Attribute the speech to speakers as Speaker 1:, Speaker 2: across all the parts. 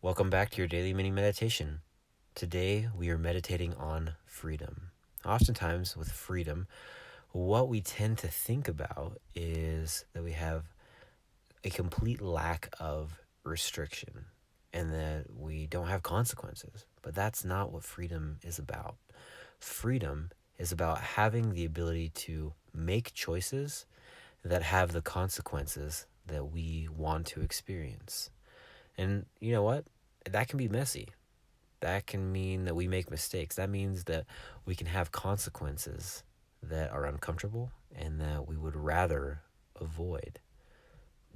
Speaker 1: Welcome back to your daily mini meditation. Today we are meditating on freedom. Oftentimes, with freedom, what we tend to think about is that we have a complete lack of restriction and that we don't have consequences. But that's not what freedom is about. Freedom is about having the ability to make choices that have the consequences that we want to experience. And you know what? That can be messy. That can mean that we make mistakes. That means that we can have consequences that are uncomfortable and that we would rather avoid.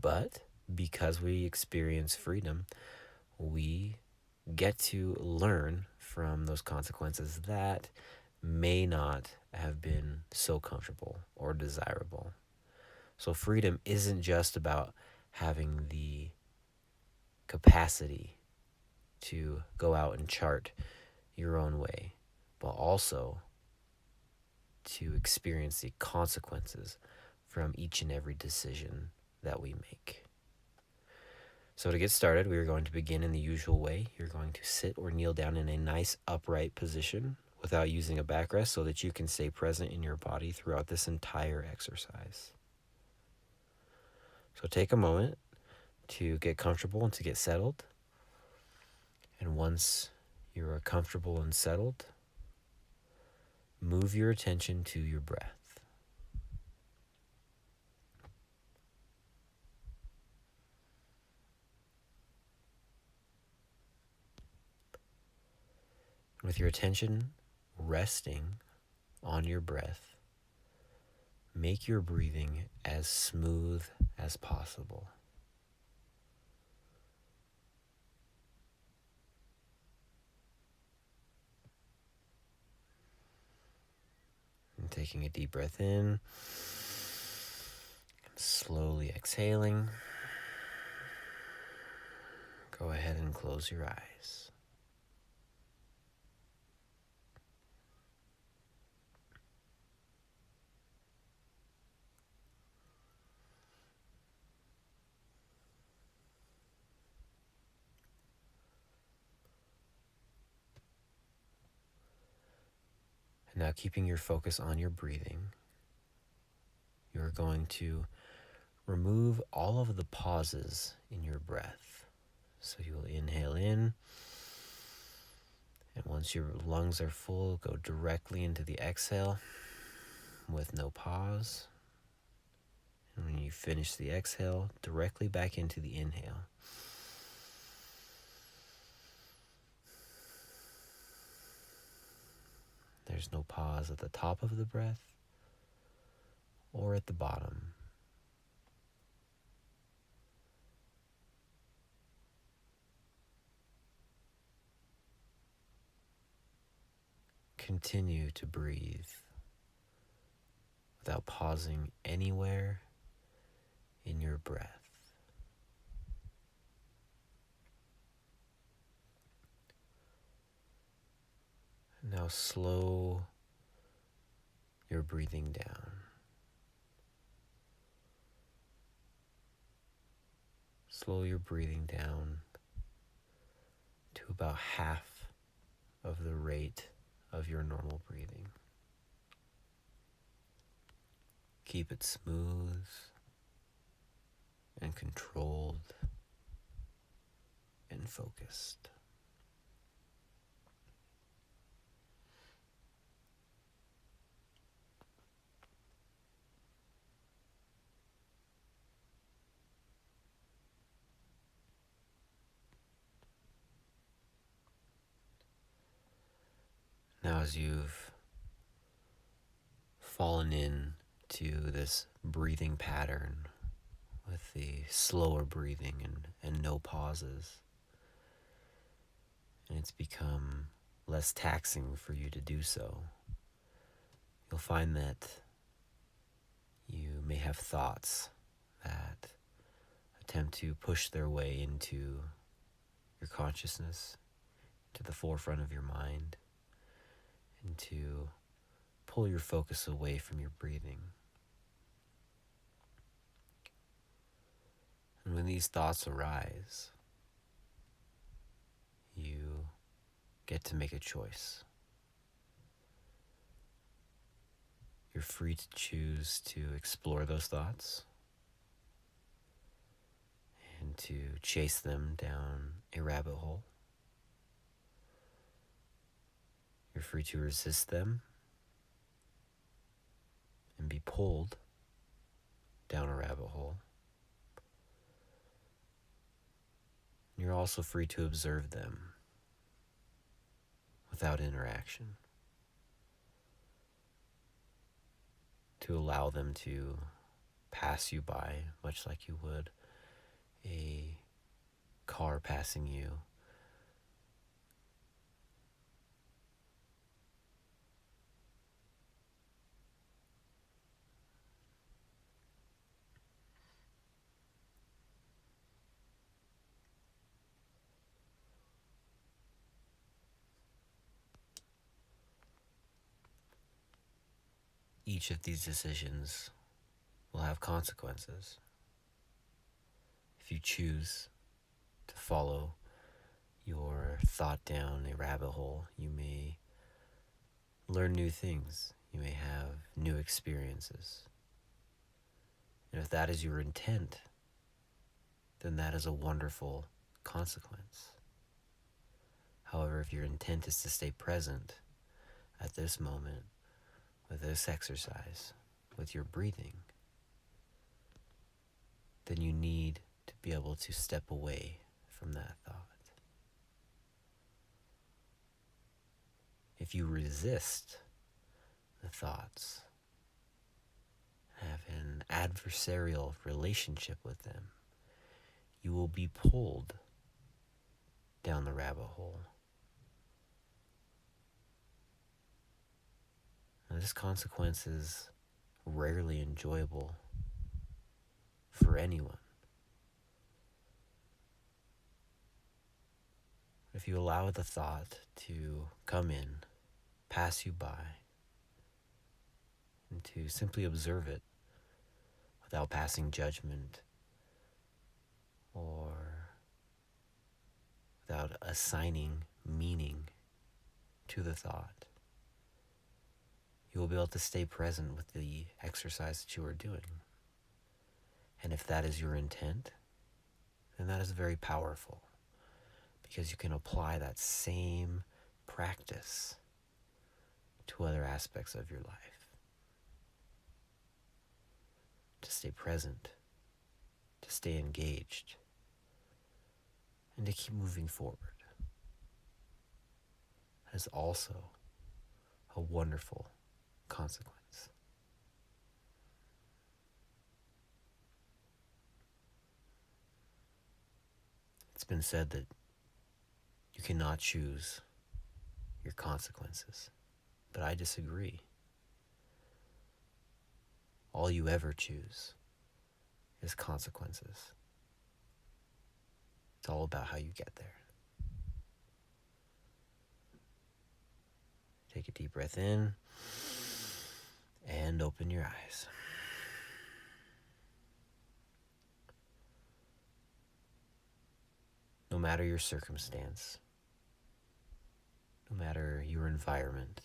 Speaker 1: But because we experience freedom, we get to learn from those consequences that may not have been so comfortable or desirable. So freedom isn't just about having the capacity to go out and chart your own way, but also to experience the consequences from each and every decision that we make. So to get started, we are going to begin in the usual way. You're going to sit or kneel down in a nice upright position without using a backrest so that you can stay present in your body throughout this entire exercise. So take a moment to get comfortable and to get settled. And once you are comfortable and settled, move your attention to your breath. With your attention resting on your breath, make your breathing as smooth as possible. And taking a deep breath in, slowly exhaling. Go ahead and close your eyes. And now, keeping your focus on your breathing, you're going to remove all of the pauses in your breath. So you'll inhale in, and once your lungs are full, go directly into the exhale with no pause. And when you finish the exhale, directly back into the inhale. There's no pause at the top of the breath or at the bottom. Continue to breathe without pausing anywhere in your breath. Now slow your breathing down. Slow your breathing down to about half of the rate of your normal breathing. Keep it smooth and controlled and focused. Now, as you've fallen in to this breathing pattern with the slower breathing and no pauses, and it's become less taxing for you to do so, you'll find that you may have thoughts that attempt to push their way into your consciousness, to the forefront of your mind, and to pull your focus away from your breathing. And when these thoughts arise, get to make a choice. You're free to choose to explore those thoughts and to chase them down a rabbit hole. You're free to resist them and be pulled down a rabbit hole. You're also free to observe them without interaction, to allow them to pass you by, much like you would a car passing you. Each of these decisions will have consequences. If you choose to follow your thought down a rabbit hole, you may learn new things. You may have new experiences. And if that is your intent, then that is a wonderful consequence. However, if your intent is to stay present at this moment, with this exercise, with your breathing, then you need to be able to step away from that thought. If you resist the thoughts, have an adversarial relationship with them, you will be pulled down the rabbit hole. Now, this consequence is rarely enjoyable for anyone. If you allow the thought to come in, pass you by, and to simply observe it without passing judgment or without assigning meaning to the thought, you will be able to stay present with the exercise that you are doing. And if that is your intent, then that is very powerful, because you can apply that same practice to other aspects of your life. To stay present, to stay engaged, and to keep moving forward. That is also a wonderful consequence. It's been said that you cannot choose your consequences, but I disagree. All you ever choose is consequences. It's all about how you get there. Take a deep breath in and open your eyes. No matter your circumstance, no matter your environment,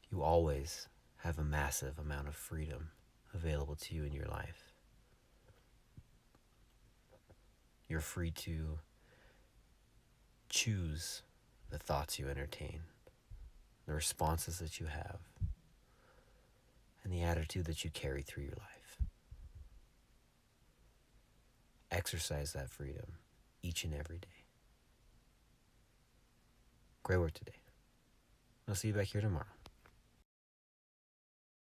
Speaker 1: you always have a massive amount of freedom available to you in your life. You're free to choose the thoughts you entertain, the responses that you have, and the attitude that you carry through your life. Exercise that freedom each and every day. Great work today. I'll see you back here tomorrow.